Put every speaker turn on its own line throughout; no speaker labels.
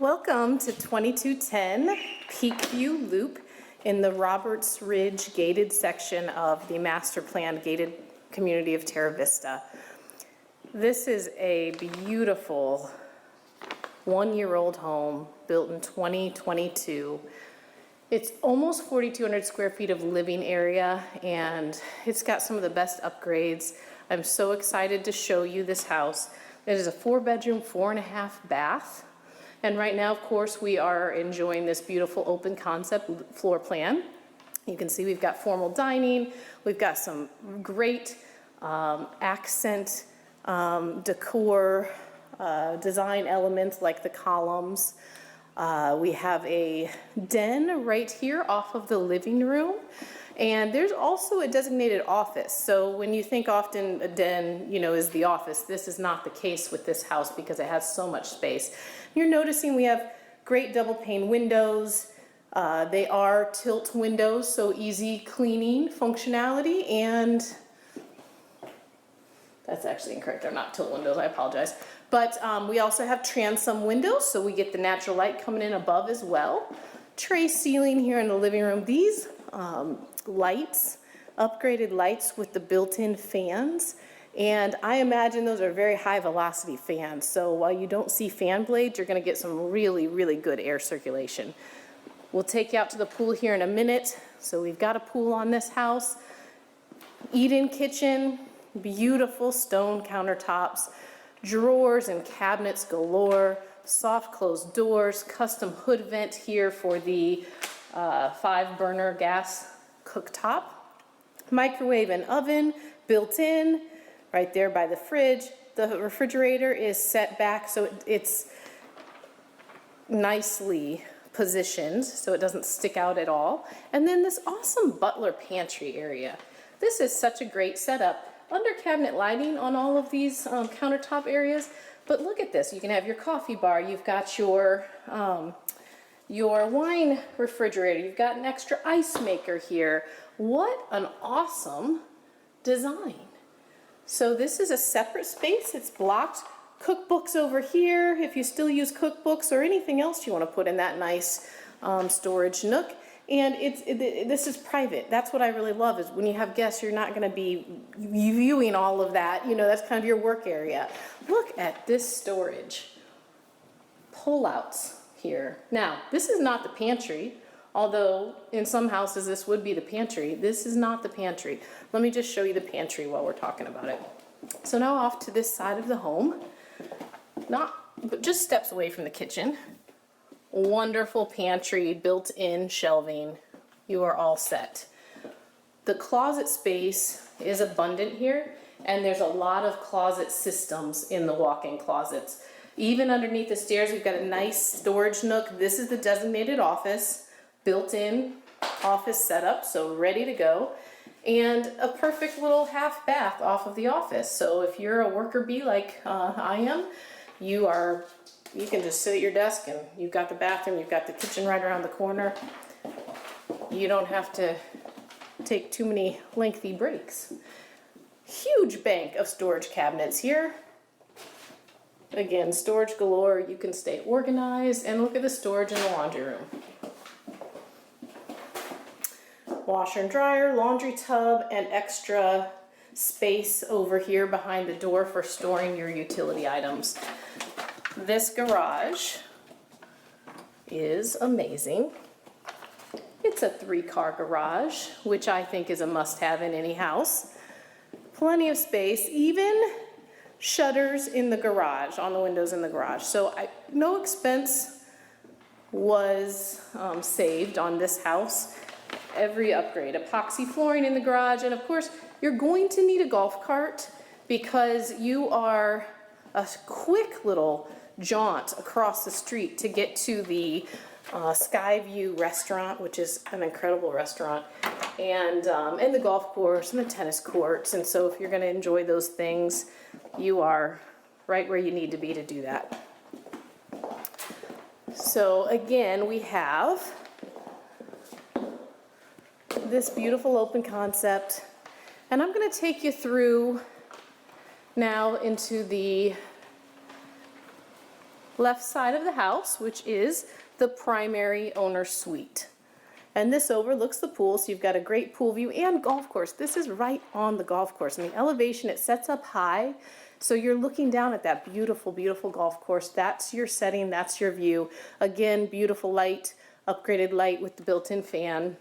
Welcome to 2210 Peakview Loop in the Roberts Ridge gated section of the master plan gated community of Terra Vista. This is a beautiful one-year-old home built in 2022. It's almost 4,200 square feet of living area, and it's got some of the best upgrades. I'm so excited to show you this house. It is a 4-bedroom, 4.5 bath. And right now, of course, we are enjoying this beautiful open concept floor plan. You can see we've got formal dining. We've got some great accent decor design elements like the columns. We have a den right here off of the living room. And there's also a designated office. So when you think often a den, is the office, this is not the case with this house because it has so much space. You're noticing we have great double pane windows. They are tilt windows, so easy cleaning functionality. And that's actually incorrect. They're not tilt windows, I apologize. But we also have transom windows, so we get the natural light coming in above as well. Tray ceiling here in the living room. These lights, upgraded lights with the built-in fans, and I imagine those are very high velocity fans, so while you don't see fan blades, you're going to get some really, really good air circulation. We'll take you out to the pool here in a minute. So we've got a pool on this house, eat-in kitchen, beautiful stone countertops, drawers and cabinets galore, soft closed doors, custom hood vent here for the 5-burner gas cooktop, microwave and oven built in right there by the fridge. The refrigerator is set back so it's nicely positioned so it doesn't stick out at all. And then this awesome butler pantry area. This is such a great setup. Under cabinet lighting on all of these countertop areas, but look at this. You can have your coffee bar. You've got your wine refrigerator. You've got an extra ice maker here. What an awesome design. So this is a separate space. It's blocked. Cookbooks over here, if you still use cookbooks or anything else you want to put in that nice storage nook. And this is private. That's what I really love is when you have guests, you're not going to be viewing all of that. That's kind of your work area. Look at this storage. Pull-outs here. Now, this is not the pantry, although in some houses this would be the pantry. This is not the pantry. Let me just show you the pantry while we're talking about it. So now off to this side of the home, but just steps away from the kitchen. Wonderful pantry, built-in shelving. You are all set. The closet space is abundant here, and there's a lot of closet systems in the walk-in closets. Even underneath the stairs, we've got a nice storage nook. This is the designated office, built-in office setup, so ready to go. And a perfect little half bath off of the office. So if you're a worker bee like I am, you can just sit at your desk and you've got the bathroom, you've got the kitchen right around the corner. You don't have to take too many lengthy breaks. Huge bank of storage cabinets here. Again, storage galore. You can stay organized, and look at the storage in the laundry room. Washer and dryer, laundry tub, and extra space over here behind the door for storing your utility items. This garage is amazing. It's a 3-car garage, which I think is a must-have in any house. Plenty of space, even shutters in the garage, on the windows in the garage. So no expense was saved on this house. Every upgrade, epoxy flooring in the garage, and of course you're going to need a golf cart because you are a quick little jaunt across the street to get to the Skyview restaurant, which is an incredible restaurant, and the golf course and the tennis courts. And so if you're going to enjoy those things, you are right where you need to be to do that. So again, we have this beautiful open concept, and I'm going to take you through now into the left side of the house, which is the primary owner suite. And this overlooks the pool, so you've got a great pool view and golf course. This is right on the golf course. And the elevation, it sets up high, so you're looking down at that beautiful, beautiful golf course. That's your setting, that's your view. Again, beautiful light, upgraded light with the built-in fan.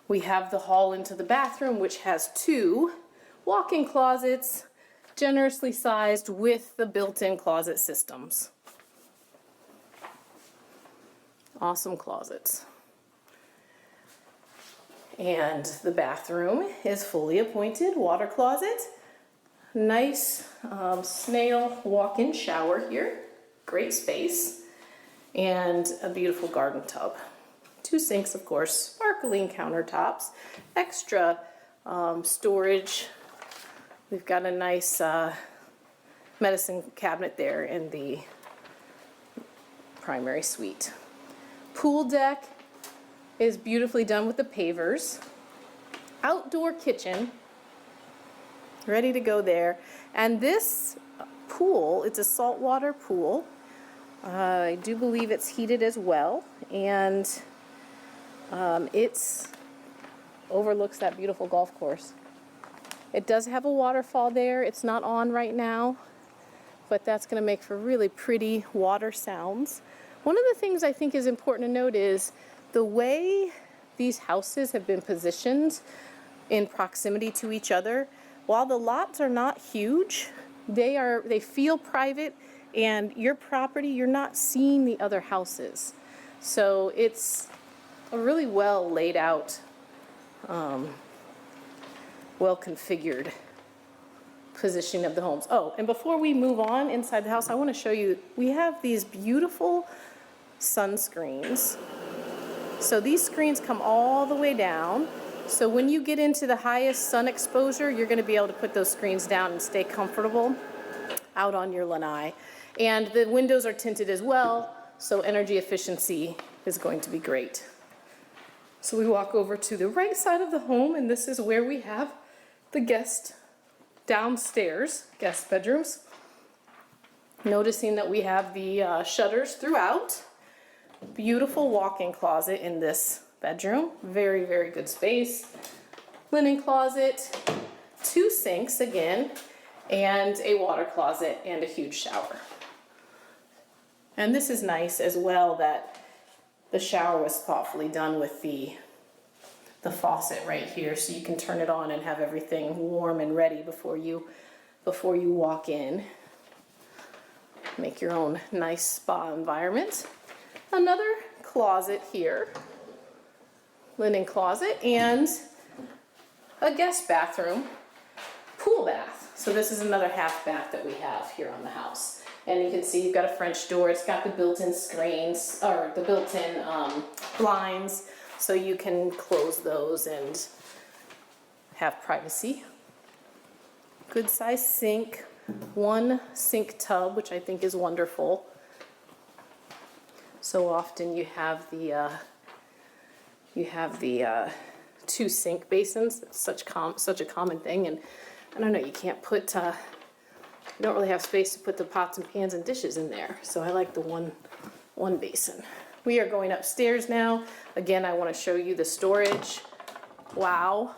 We have the hall into the bathroom, which has 2 walk-in closets, generously sized with the built-in closet systems. Awesome closets. And the bathroom is fully appointed water closet. Nice snail walk-in shower here. Great space. And a beautiful garden tub. 2 sinks, of course, sparkling countertops, extra storage. We've got a nice medicine cabinet there in the primary suite. Pool deck is beautifully done with the pavers. Outdoor kitchen, ready to go there. And this pool, it's a saltwater pool. I do believe it's heated as well, and it's overlooks that beautiful golf course. It does have a waterfall there. It's not on right now, but that's going to make for really pretty water sounds. One of the things I think is important to note is the way these houses have been positioned in proximity to each other. While the lots are not huge, they feel private, and your property, you're not seeing the other houses. So it's a really well laid out, well configured positioning of the homes. Oh, and before we move on inside the house, I want to show you, we have these beautiful sun screens. So these screens come all the way down. So when you get into the highest sun exposure, you're going to be able to put those screens down and stay comfortable out on your lanai. And the windows are tinted as well, so energy efficiency is going to be great. So we walk over to the right side of the home, and this is where we have the guest downstairs, guest bedrooms. Noticing that we have the shutters throughout. Beautiful walk-in closet in this bedroom. Very, very good space. Linen closet, 2 sinks again, and a water closet and a huge shower. And this is nice as well that the shower was thoughtfully done with the faucet right here, so you can turn it on and have everything warm and ready before you walk in. Make your own nice spa environment. Another closet here, linen closet, and a guest bathroom, pool bath. So this is another half bath that we have here on the house. And you can see you've got a French door. It's got the built-in screens, or the built-in blinds, so you can close those and have privacy. Good size sink, 1 sink tub, which I think is wonderful. So often you have the 2 sink basins. It's such a common thing, and I don't know, you can't put you don't really have space to put the pots and pans and dishes in there. So I like the one basin. We are going upstairs now. Again, I want to show you the storage. Wow,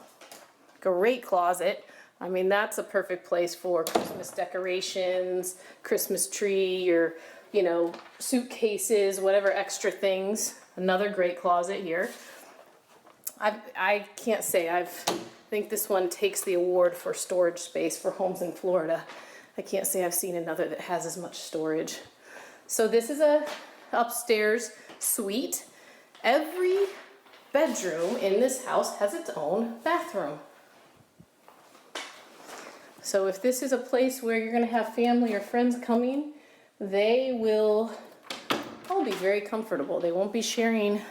great closet. I mean, that's a perfect place for Christmas decorations, Christmas tree, your suitcases, whatever extra things. Another great closet here. I can't say I think this one takes the award for storage space for homes in Florida. I can't say I've seen another that has as much storage. So this is a upstairs suite. Every bedroom in this house has its own bathroom. So if this is a place where you're going to have family or friends coming, they will all be very comfortable. They won't be sharing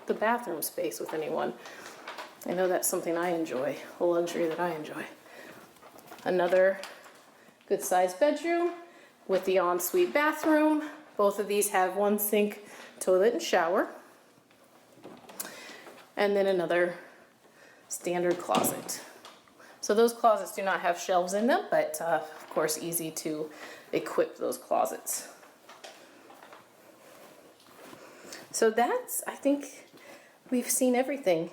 the bathroom space with anyone. I know that's something I enjoy, a luxury that I enjoy. Another good sized bedroom with the ensuite bathroom. Both of these have 1 sink, toilet, and shower. And then another standard closet. So those closets do not have shelves in them, but of course easy to equip those closets. So that's, I think we've seen everything.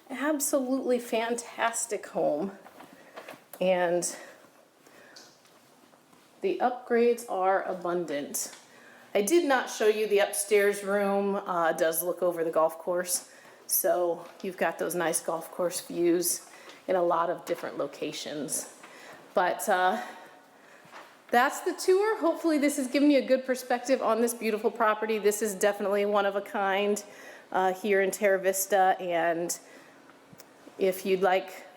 Absolutely fantastic home. And the upgrades are abundant. I did not show you the upstairs room. It does look over the golf course. So you've got those nice golf course views in a lot of different locations. But that's the tour. Hopefully this has given you a good perspective on this beautiful property. This is definitely one of a kind here in Terra Vista. And if you'd like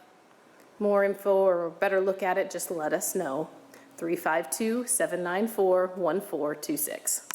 more info or a better look at it, just let us know. 352-794-1426.